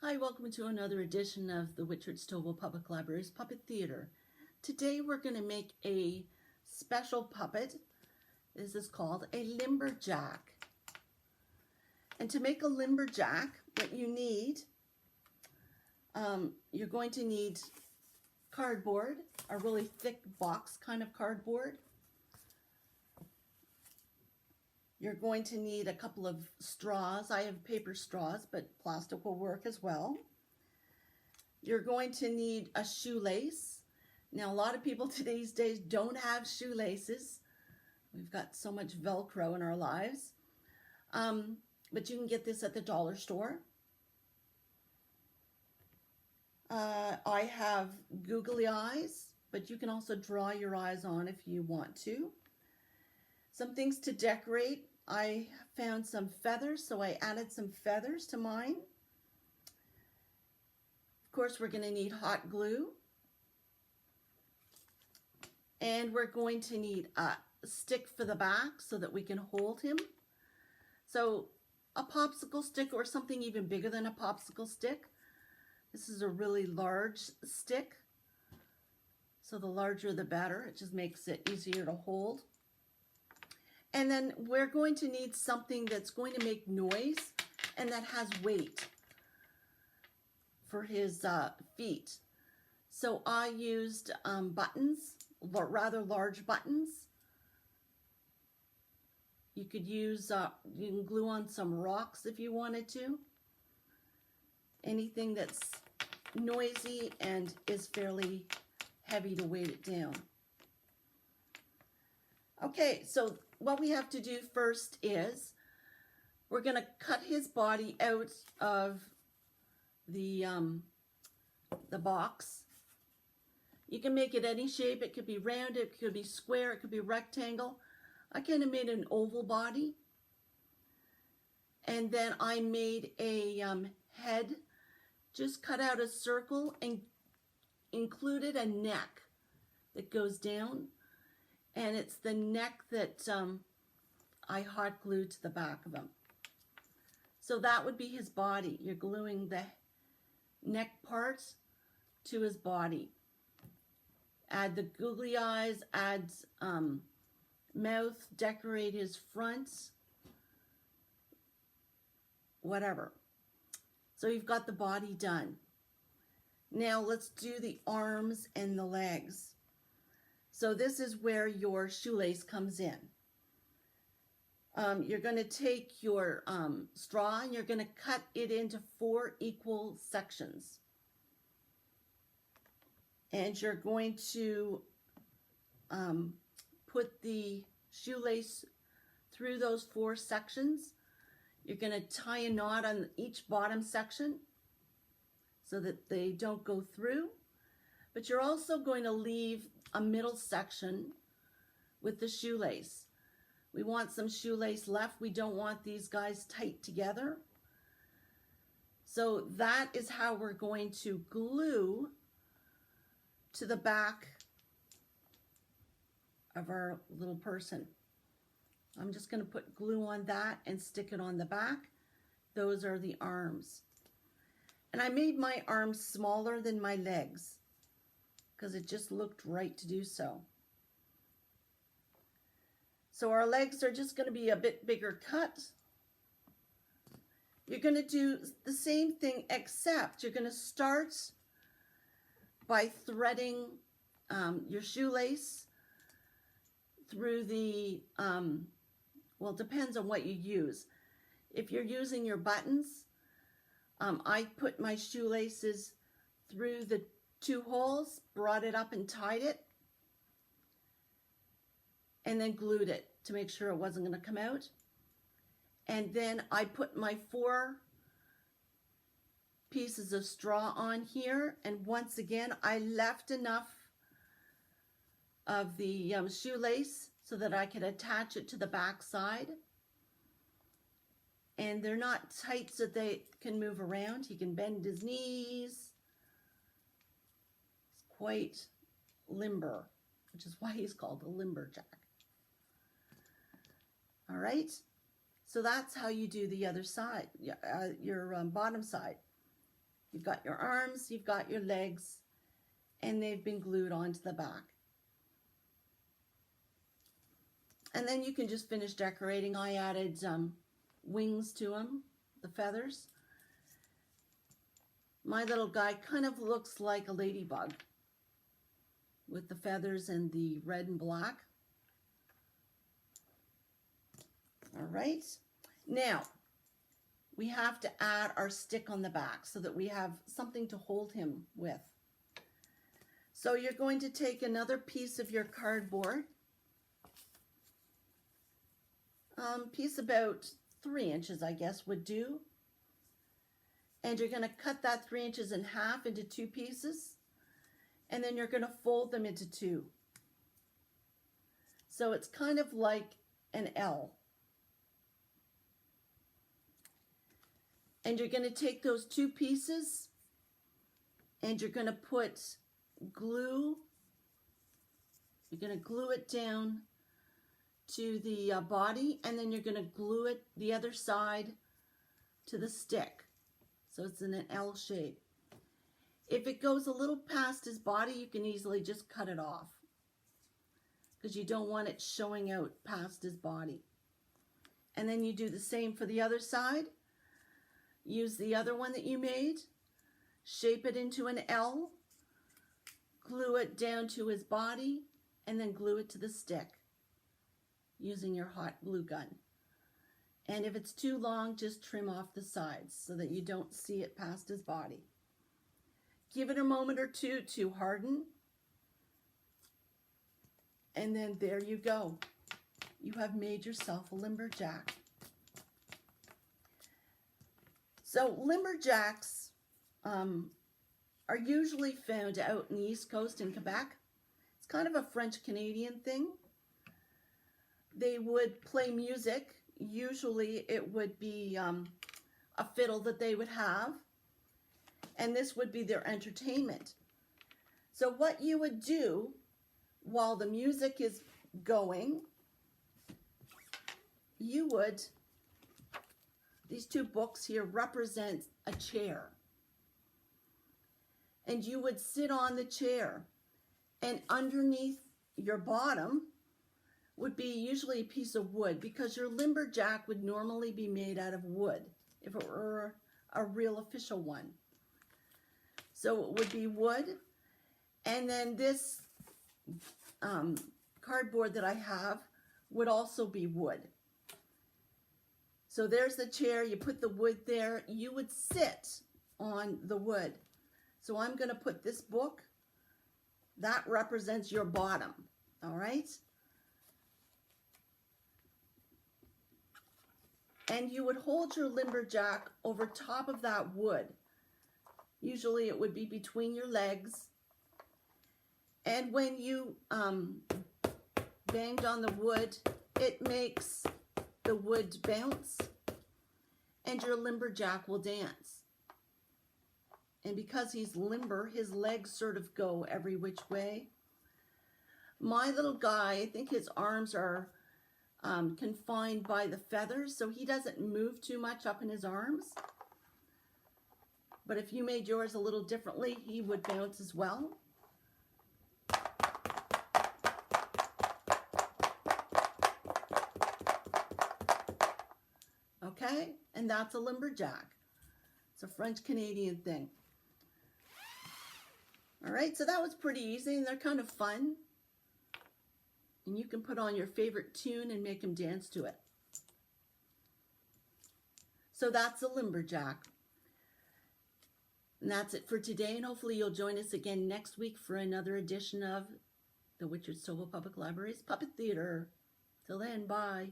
Hi, welcome to another edition of the Wichert Stovall Public Library's Puppet Theatre. Today we're going to make a special puppet. This is called a Limberjack. And to make a Limberjack, what you need, you're going to need cardboard, a really thick box kind of cardboard. You're going to need a couple of straws. I have paper straws, but plastic will work as well. You're going to need a shoelace. Now, a lot of people today's days don't have shoelaces. We've got so much Velcro in our lives. But you can get this at the dollar store. I have googly eyes, but you can also draw your eyes on if you want to. Some things to decorate. I found some feathers, so I added some feathers to mine. Of course, we're going to need hot glue. And we're going to need a stick for the back so that we can hold him. So a popsicle stick or something even bigger than a popsicle stick. This is a really large stick. So the larger the better. It just makes it easier to hold. And then we're going to need something that's going to make noise and that has weight for his feet. So I used buttons, rather large buttons. You could use, you can glue on some rocks if you wanted to. Anything that's noisy and is fairly heavy to weight it down. Okay, so what we have to do first is we're going to cut his body out of the box. You can make it any shape. It could be round, it could be square, it could be rectangle. I kind of made an oval body. And then I made a head, just cut out a circle and included a neck that goes down. And it's the neck that I hot glued to the back of him. So that would be his body. You're gluing the neck part to his body. Add the googly eyes, add mouth, decorate his front, whatever. So you've got the body done. Now let's do the arms and the legs. So this is where your shoelace comes in. You're going to take your straw and you're going to cut it into 4 equal sections. And you're going to put the shoelace through those 4 sections. You're going to tie a knot on each bottom section so that they don't go through. But you're also going to leave a middle section with the shoelace. We want some shoelace left. We don't want these guys tight together. So that is how we're going to glue to the back of our little person. I'm just going to put glue on that and stick it on the back. Those are the arms. And I made my arms smaller than my legs because it just looked right to do so. So our legs are just going to be a bit bigger cut. You're going to do the same thing, except you're going to start by threading your shoelace through the, well, it depends on what you use. If you're using your buttons, I put my shoelaces through the 2 holes, brought it up and tied it, and then glued it to make sure it wasn't going to come out. And then I put my 4 pieces of straw on here, and once again I left enough of the shoelace so that I could attach it to the back side. And they're not tight so they can move around. He can bend his knees. It's quite limber, which is why he's called a Limberjack. All right, so that's how you do the other side, your bottom side. You've got your arms, you've got your legs, and they've been glued onto the back. And then you can just finish decorating. I added wings to them, the feathers. My little guy kind of looks like a ladybug with the feathers and the red and black. All right, now we have to add our stick on the back so that we have something to hold him with. So you're going to take another piece of your cardboard, piece about 3 inches, I guess would do. And you're going to cut that 3 inches in half into 2 pieces. And then you're going to fold them into 2. So it's kind of like an L. And you're going to take those 2 pieces and you're going to put glue. You're going to glue it down to the body, and then you're going to glue it the other side to the stick. So it's in an L shape. If it goes a little past his body, you can easily just cut it off because you don't want it showing out past his body. And then you do the same for the other side. Use the other one that you made, shape it into an L, glue it down to his body, and then glue it to the stick using your hot glue gun. And if it's too long, just trim off the sides so that you don't see it past his body. Give it a moment or two to harden. And then there you go. You have made yourself a Limberjack. So Limberjacks are usually found out in the East Coast in Quebec. It's kind of a French-Canadian thing. They would play music. Usually it would be a fiddle that they would have, and this would be their entertainment. So what you would do while the music is going, you would, these 2 books here represent a chair, and you would sit on the chair, and underneath your bottom would be usually a piece of wood, because your Limberjack would normally be made out of wood if it were a real official one. So it would be wood, and then this cardboard that I have would also be wood. So there's the chair, you put the wood there, you would sit on the wood. So I'm going to put this book, that represents your bottom, all right? And you would hold your Limberjack over top of that wood. Usually it would be between your legs. And when you banged on the wood, it makes the wood bounce, and your Limberjack will dance. And because he's limber, his legs sort of go every which way. My little guy, I think his arms are confined by the feathers, so he doesn't move too much up in his arms. But if you made yours a little differently, he would bounce as well. Okay, and that's a Limberjack. It's a French-Canadian thing. All right, so that was pretty easy, and they're kind of fun. And you can put on your favorite tune and make them dance to it. So that's a Limberjack. And that's it for today, and hopefully you'll join us again next week for another edition of the Witcher Public Library's Puppet Theater. Till then, bye.